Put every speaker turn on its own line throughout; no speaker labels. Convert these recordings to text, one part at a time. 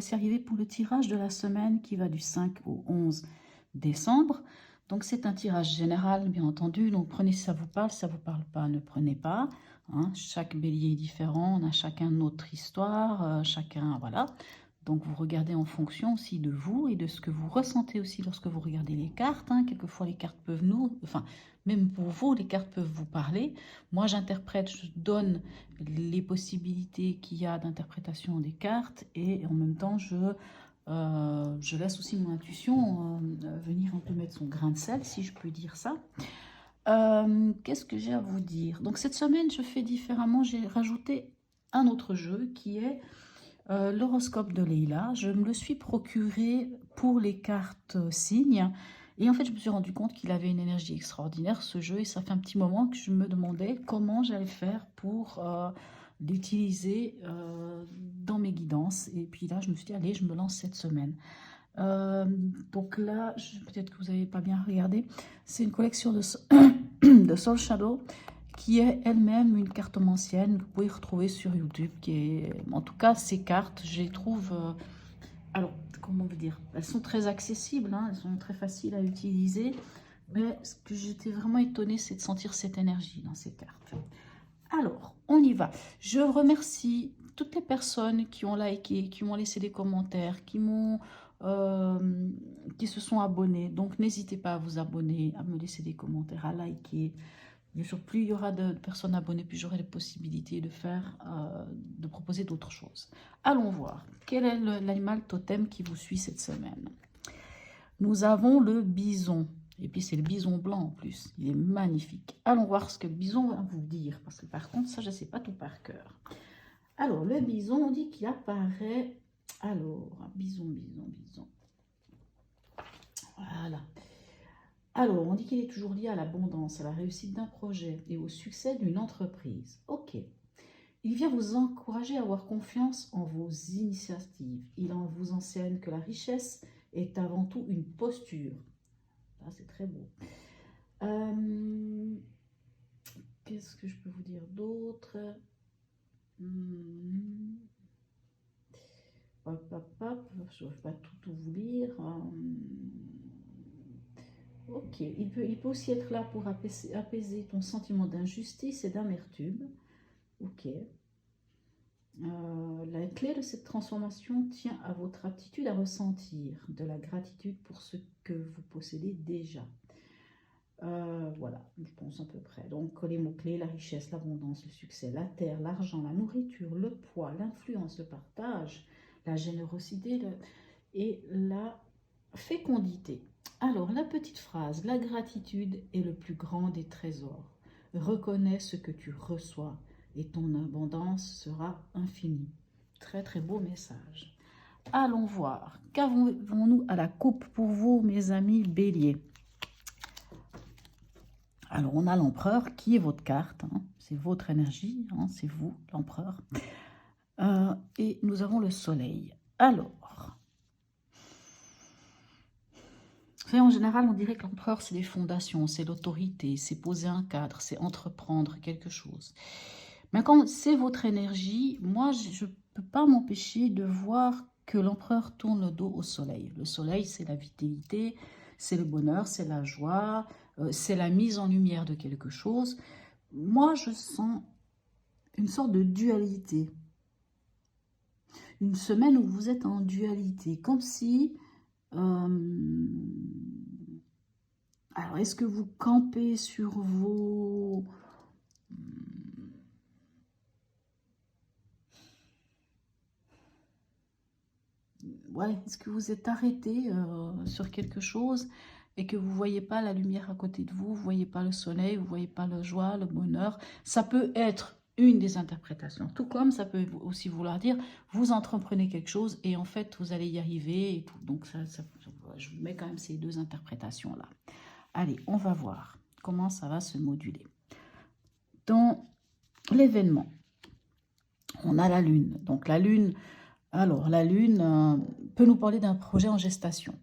voici arrivé pour le tirage de la semaine qui va du 5 au 11 décembre. Donc c'est un tirage général, bien entendu, donc prenez si ça vous parle pas, ne prenez pas. Hein. Chaque bélier est différent, on a chacun notre histoire, chacun, voilà. Donc vous regardez en fonction aussi de vous et de ce que vous ressentez aussi lorsque vous regardez les cartes. Hein. Quelquefois les cartes peuvent même pour vous, les cartes peuvent vous parler. Moi j'interprète, je donne les possibilités qu'il y a d'interprétation des cartes et en même temps je laisse aussi mon intuition venir un peu mettre son grain de sel, si je peux dire ça. Qu'est-ce que j'ai à vous dire? Donc cette semaine, je fais différemment. J'ai rajouté un autre jeu qui est l'horoscope de Leïla. Je me le suis procuré pour les cartes signes. Et en fait, je me suis rendu compte qu'il avait une énergie extraordinaire, ce jeu. Et ça fait un petit moment que je me demandais comment j'allais faire pour l'utiliser dans mes guidances. Et puis là, je me suis dit, allez, je me lance cette semaine. Donc là, peut-être que vous n'avez pas bien regardé, c'est une collection de Soul Shadow qui est elle-même une cartomancienne que vous pouvez retrouver sur YouTube. En tout cas, ces cartes, je les trouve... alors, comment vous dire? Elles sont très accessibles, hein, elles sont très faciles à utiliser. Mais ce que j'étais vraiment étonnée, c'est de sentir cette énergie dans ces cartes. Alors, on y va. Je remercie toutes les personnes qui ont liké, qui m'ont laissé des commentaires, qui se sont abonnés. Donc, n'hésitez pas à vous abonner, à me laisser des commentaires, à liker. Bien sûr, plus il y aura de personnes abonnées, plus j'aurai les possibilités de proposer d'autres choses. Allons voir. Quel est l'animal totem qui vous suit cette semaine? Nous avons le bison. Et puis, c'est le bison blanc en plus. Il est magnifique. Allons voir ce que le bison va vous dire. Parce que par contre, ça, je ne sais pas tout par cœur. Alors, le bison, on dit qu'il apparaît... Alors, bison. Voilà. Alors, on dit qu'il est toujours lié à l'abondance, à la réussite d'un projet et au succès d'une entreprise. Ok. Il vient vous encourager à avoir confiance en vos initiatives. Il vous enseigne que la richesse est avant tout une posture. Ah, c'est très beau. Qu'est-ce que je peux vous dire d'autre? Je ne vais pas tout vous lire. Ok, il peut aussi être là pour apaiser ton sentiment d'injustice et d'amertume. Ok. La clé de cette transformation tient à votre aptitude à ressentir de la gratitude pour ce que vous possédez déjà. Voilà, je pense à peu près. Donc, les mots-clés, la richesse, l'abondance, le succès, la terre, l'argent, la nourriture, le poids, l'influence, le partage, la générosité et la fécondité. Alors, la petite phrase, la gratitude est le plus grand des trésors. Reconnais ce que tu reçois et ton abondance sera infinie. Très, très beau message. Allons voir. Qu'avons-nous à la coupe pour vous, mes amis béliers? Alors, on a l'empereur qui est votre carte. Hein, c'est votre énergie. Hein, c'est vous, l'empereur. Et nous avons le soleil. Alors... en général, on dirait que l'empereur, c'est les fondations, c'est l'autorité, c'est poser un cadre, c'est entreprendre quelque chose. Mais quand c'est votre énergie, moi, je ne peux pas m'empêcher de voir que l'empereur tourne le dos au soleil. Le soleil, c'est la vitalité, c'est le bonheur, c'est la joie, c'est la mise en lumière de quelque chose. Moi, je sens une sorte de dualité. Une semaine où vous êtes en dualité, comme si... alors, est-ce que vous campez sur vos... Ouais, est-ce que vous êtes arrêté sur quelque chose et que vous ne voyez pas la lumière à côté de vous, vous ne voyez pas le soleil, vous ne voyez pas la joie, le bonheur? Ça peut être une des interprétations. Tout comme ça peut aussi vouloir dire, vous entreprenez quelque chose et en fait, vous allez y arriver et tout. Donc, je vous mets quand même ces deux interprétations-là. Allez, on va voir comment ça va se moduler. Dans l'événement, on a la Lune. Donc la Lune, alors la Lune peut nous parler d'un projet en gestation.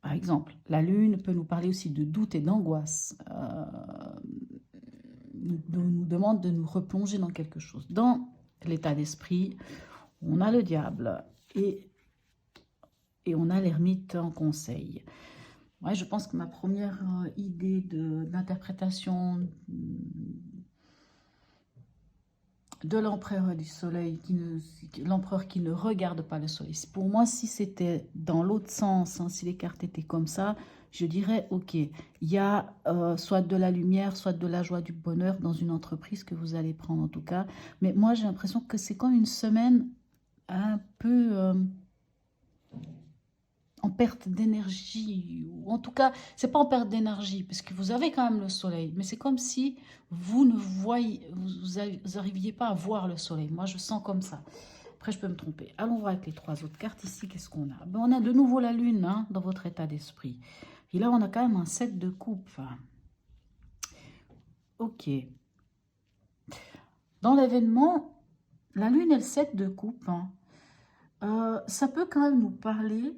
Par exemple, la Lune peut nous parler aussi de doute et d'angoisse. Nous demande de nous replonger dans quelque chose. Dans l'état d'esprit, On a le diable et on a l'ermite en conseil. Ouais, je pense que ma première idée d'interprétation de l'empereur du soleil, l'empereur qui ne regarde pas le soleil. Pour moi, si c'était dans l'autre sens, hein, si les cartes étaient comme ça, je dirais, ok, il y a soit de la lumière, soit de la joie, du bonheur dans une entreprise que vous allez prendre en tout cas. Mais moi, j'ai l'impression que c'est comme une semaine un peu en perte d'énergie, ou en tout cas, c'est pas en perte d'énergie, parce que vous avez quand même le soleil, mais c'est comme si vous ne voyez, vous arriviez pas à voir le soleil. Moi, je sens comme ça. Après, je peux me tromper. Allons voir avec les trois autres cartes ici, qu'est-ce qu'on a? Ben, on a de nouveau la lune, hein, dans votre état d'esprit. Et là, on a quand même un 7 de coupe. Ok. Dans l'événement, la lune et le 7 de coupe, hein, ça peut quand même nous parler,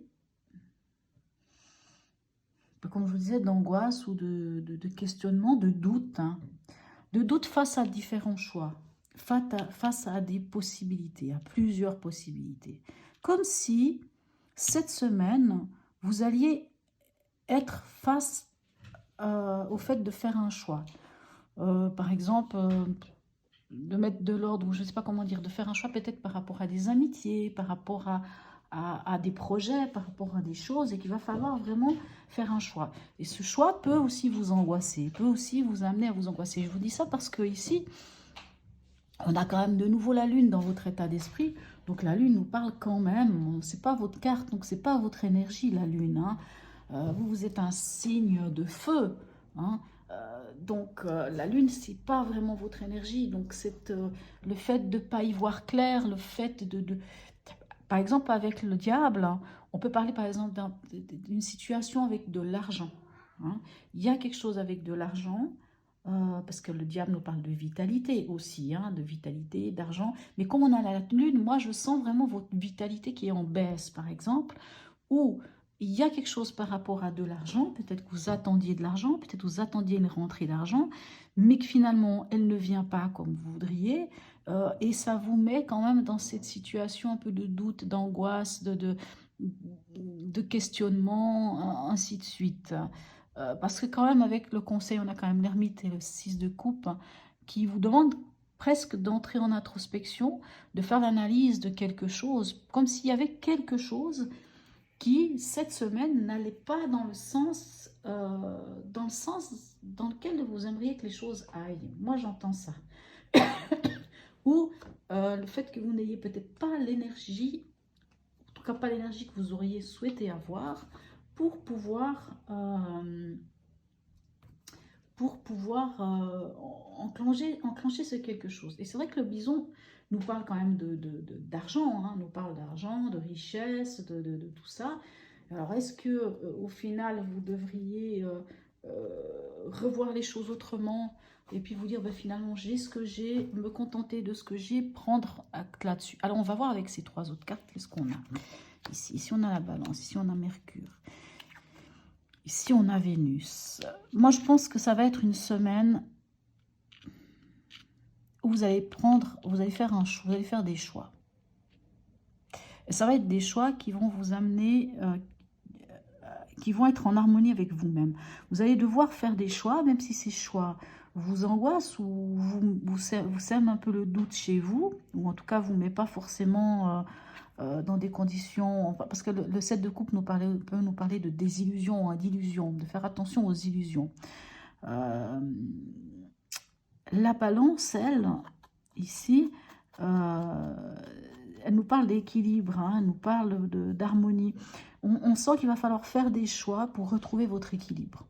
comme je vous disais, d'angoisse ou de questionnement, de doute, hein. De doute face à différents choix, face à des possibilités, à plusieurs possibilités. Comme si, cette semaine, vous alliez être face au fait de faire un choix. Par exemple, de mettre de l'ordre, ou je ne sais pas comment dire, de faire un choix peut-être par rapport à des amitiés, par rapport à des projets, par rapport à des choses, et qu'il va falloir vraiment faire un choix. Et ce choix peut aussi vous angoisser, peut aussi vous amener à vous angoisser. Je vous dis ça parce que ici, on a quand même de nouveau la lune dans votre état d'esprit. Donc la lune nous parle quand même, c'est pas votre carte, donc c'est pas votre énergie la lune, hein. Vous êtes un signe de feu, hein. Donc la lune, c'est pas vraiment votre énergie. Donc c'est le fait de ne pas y voir clair, le fait Par exemple, avec le diable, hein, on peut parler par exemple d'une situation avec de l'argent, hein. Il y a quelque chose avec de l'argent, parce que le diable nous parle de vitalité aussi, hein, de vitalité, d'argent. Mais comme on a la lune, moi je sens vraiment votre vitalité qui est en baisse, par exemple, ou il y a quelque chose par rapport à de l'argent, peut-être que vous attendiez de l'argent, peut-être que vous attendiez une rentrée d'argent, mais que finalement, elle ne vient pas comme vous voudriez, et ça vous met quand même dans cette situation un peu de doute, d'angoisse, de questionnement, ainsi de suite. Parce que quand même, avec le conseil, on a quand même l'ermite et le 6 de coupe, hein, qui vous demandent presque d'entrer en introspection, de faire l'analyse de quelque chose, comme s'il y avait quelque chose qui, cette semaine, n'allait pas dans le sens dans lequel vous aimeriez que les choses aillent. Moi, j'entends ça. Ou le fait que vous n'ayez peut-être pas l'énergie, en tout cas pas l'énergie que vous auriez souhaité avoir pour pouvoir enclencher ce quelque chose. Et c'est vrai que le bison nous parle quand même d'argent, hein, nous parle d'argent, de richesse, de tout ça. Alors, est-ce que au final, vous devriez revoir les choses autrement et puis vous dire, ben, finalement, j'ai ce que j'ai, me contenter de ce que j'ai, prendre acte là-dessus. Alors, on va voir avec ces trois autres cartes, qu'est-ce qu'on a ici. Ici, on a la balance, ici, on a Mercure. Ici, on a Vénus. Moi, je pense que ça va être une semaine où vous allez faire des choix. Et ça va être des choix qui vont vous amener, qui vont être en harmonie avec vous-même. Vous allez devoir faire des choix, même si ces choix vous angoissent ou vous sèment un peu le doute chez vous, ou en tout cas, vous ne met pas forcément dans des conditions... Parce que le 7 de coupe peut nous parler de désillusion, hein, d'illusion, de faire attention aux illusions. La balance, elle, ici, elle nous parle d'équilibre, hein, elle nous parle d'harmonie. On sent qu'il va falloir faire des choix pour retrouver votre équilibre.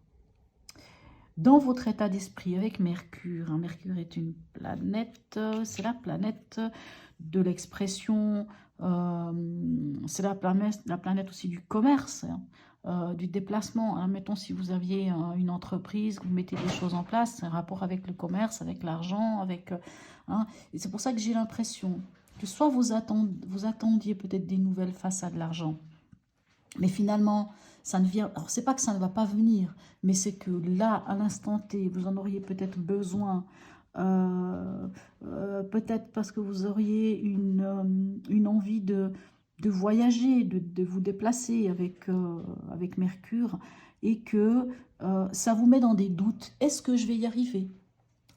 Dans votre état d'esprit, avec Mercure, hein, Mercure est une planète, c'est la planète de l'expression, c'est la planète aussi du commerce, hein, du déplacement. Hein. Mettons, si vous aviez une entreprise, vous mettez des choses en place, c'est un rapport avec le commerce, avec l'argent, avec... hein, et c'est pour ça que j'ai l'impression que soit vous attendiez peut-être des nouvelles face à de l'argent, mais finalement, ça ne vient... Alors, c'est pas que ça ne va pas venir, mais c'est que là, à l'instant T, vous en auriez peut-être besoin, peut-être parce que vous auriez une envie de voyager, de vous déplacer avec Mercure, et que ça vous met dans des doutes. Est-ce que je vais y arriver?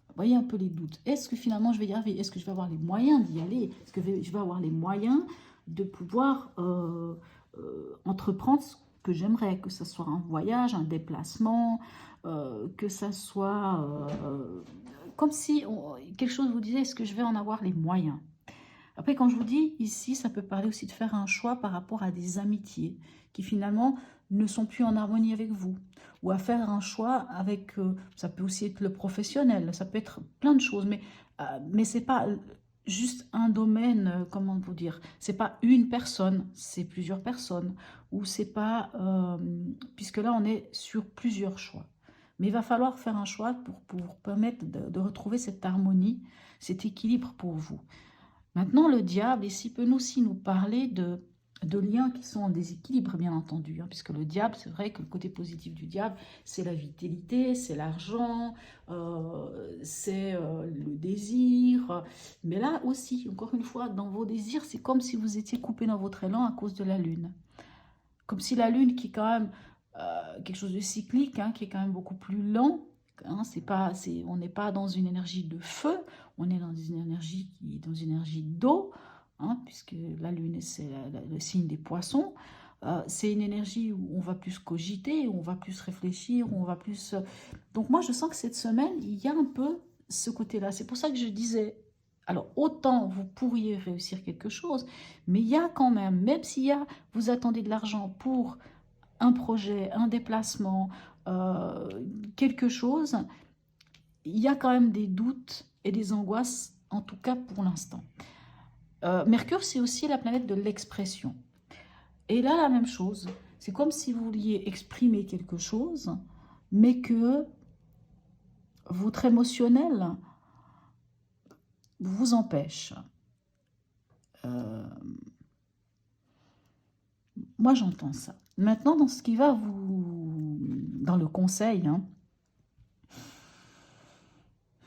Vous voyez un peu les doutes. Est-ce que finalement je vais y arriver? Est-ce que je vais avoir les moyens d'y aller? Est-ce que je vais avoir les moyens de pouvoir entreprendre ce que j'aimerais, que ce soit un voyage, un déplacement, que ça soit comme si quelque chose vous disait, est-ce que je vais en avoir les moyens? Après, quand je vous dis ici, ça peut parler aussi de faire un choix par rapport à des amitiés qui finalement ne sont plus en harmonie avec vous. Ou à faire un choix avec, ça peut aussi être le professionnel, ça peut être plein de choses, mais ce n'est pas juste un domaine, comment vous dire, c'est pas une personne, c'est plusieurs personnes. Ou c'est pas, puisque là on est sur plusieurs choix. Mais il va falloir faire un choix pour permettre de retrouver cette harmonie, cet équilibre pour vous. Maintenant, le diable, ici, peut aussi nous parler de liens qui sont en déséquilibre, bien entendu. Hein, puisque le diable, c'est vrai que le côté positif du diable, c'est la vitalité, c'est l'argent, c'est le désir. Mais là aussi, encore une fois, dans vos désirs, c'est comme si vous étiez coupé dans votre élan à cause de la lune. Comme si la lune, qui est quand même quelque chose de cyclique, hein, qui est quand même beaucoup plus lent, hein, on n'est pas dans une énergie de feu, on est dans une énergie qui est dans une énergie d'eau, hein, puisque la lune, c'est le signe des poissons. C'est une énergie où on va plus cogiter, où on va plus réfléchir, où on va plus... Donc moi, je sens que cette semaine, il y a un peu ce côté-là. C'est pour ça que je disais, alors autant vous pourriez réussir quelque chose, mais il y a quand même s'il y a, vous attendez de l'argent pour un projet, un déplacement, quelque chose, il y a quand même des doutes et des angoisses, en tout cas pour l'instant. Mercure, c'est aussi la planète de l'expression. Et là, la même chose, c'est comme si vous vouliez exprimer quelque chose, mais que votre émotionnel vous empêche. Moi, j'entends ça. Maintenant, dans ce qui va vous... dans le conseil, hein,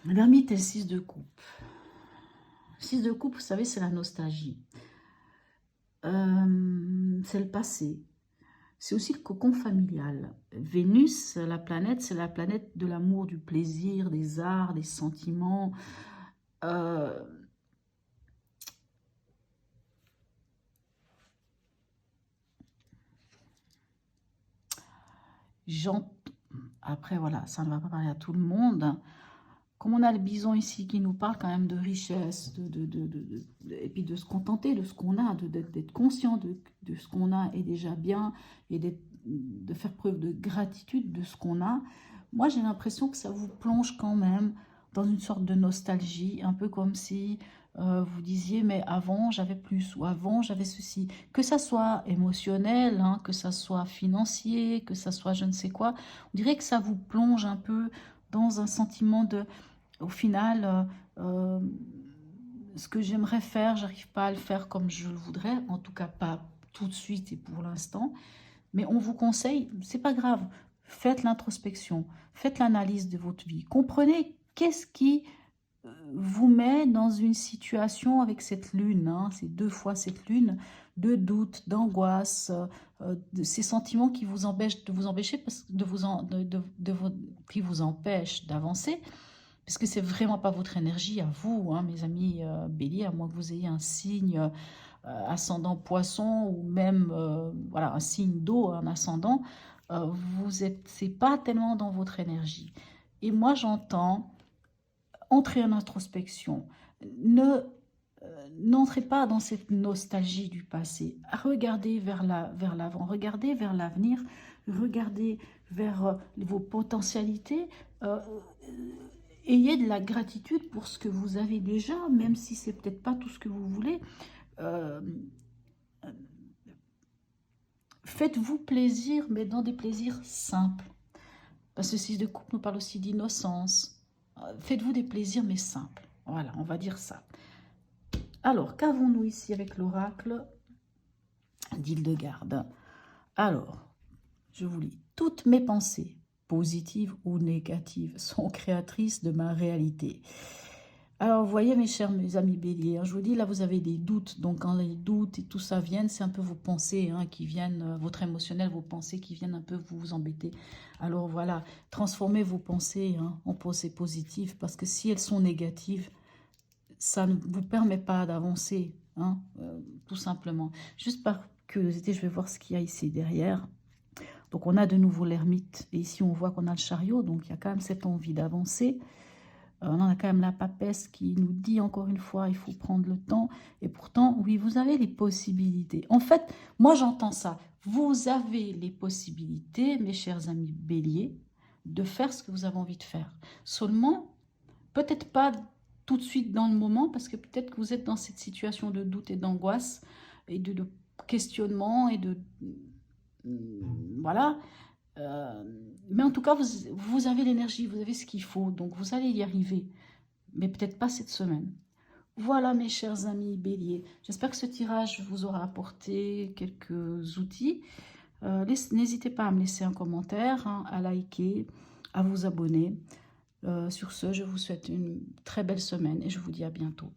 l'ermite est le 6 de coupe. 6 de coupe, vous savez, c'est la nostalgie. C'est le passé. C'est aussi le cocon familial. Vénus, la planète, c'est la planète de l'amour, du plaisir, des arts, des sentiments. Après, voilà, ça ne va pas parler à tout le monde. Comme on a le bison ici qui nous parle quand même de richesse, et puis de se contenter de ce qu'on a, d'être conscient de ce qu'on a est déjà bien, et de faire preuve de gratitude de ce qu'on a. Moi, j'ai l'impression que ça vous plonge quand même dans une sorte de nostalgie, un peu comme si vous disiez, mais avant j'avais plus, ou avant j'avais ceci. Que ça soit émotionnel, hein, que ça soit financier, que ça soit je ne sais quoi, on dirait que ça vous plonge un peu dans un sentiment de, au final, ce que j'aimerais faire, j'arrive pas à le faire comme je le voudrais, en tout cas pas tout de suite et pour l'instant. Mais on vous conseille, c'est pas grave, faites l'introspection, faites l'analyse de votre vie, comprenez qu'est-ce qui vous met dans une situation avec cette lune, hein, c'est 2 fois cette lune, de doute, d'angoisse, de ces sentiments qui vous empêchent qui vous empêchent d'avancer, parce que c'est vraiment pas votre énergie à vous, hein, mes amis Bélier, à moins que vous ayez un signe ascendant poisson, ou même voilà, un signe d'eau, un ascendant, c'est pas tellement dans votre énergie. Et moi j'entends entrez en introspection. N'entrez pas dans cette nostalgie du passé. Regardez vers l'avant, regardez vers l'avenir, regardez vers vos potentialités. Ayez de la gratitude pour ce que vous avez déjà, même si c'est peut-être pas tout ce que vous voulez. Faites-vous plaisir, mais dans des plaisirs simples. Parce que 6 de coupe nous parle aussi d'innocence. Faites-vous des plaisirs, mais simples. Voilà, on va dire ça. Alors, qu'avons-nous ici avec l'oracle d'Hildegarde? Alors, je vous lis. Toutes mes pensées, positives ou négatives, sont créatrices de ma réalité. Alors, vous voyez, mes amis béliers, hein, je vous dis, là, vous avez des doutes. Donc, quand les doutes et tout ça viennent, c'est un peu vos pensées hein, qui viennent, votre émotionnel, vos pensées qui viennent un peu vous embêter. Alors, voilà, transformez vos pensées hein, en pensées positives parce que si elles sont négatives, ça ne vous permet pas d'avancer, hein, tout simplement. Juste par curiosité, je vais voir ce qu'il y a ici derrière. Donc, on a de nouveau l'ermite. Et ici, on voit qu'on a le chariot. Donc, il y a quand même cette envie d'avancer. On a quand même la papesse qui nous dit encore une fois, il faut prendre le temps. Et pourtant, oui, vous avez les possibilités. En fait, moi, j'entends ça. Vous avez les possibilités, mes chers amis béliers, de faire ce que vous avez envie de faire. Seulement, peut-être pas tout de suite dans le moment, parce que peut-être que vous êtes dans cette situation de doute et d'angoisse, et de questionnement, et de... Voilà. Mais en tout cas, vous avez l'énergie, vous avez ce qu'il faut, donc vous allez y arriver. Mais peut-être pas cette semaine. Voilà mes chers amis béliers, j'espère que ce tirage vous aura apporté quelques outils. N'hésitez pas à me laisser un commentaire, hein, à liker, à vous abonner. Sur ce, je vous souhaite une très belle semaine et je vous dis à bientôt.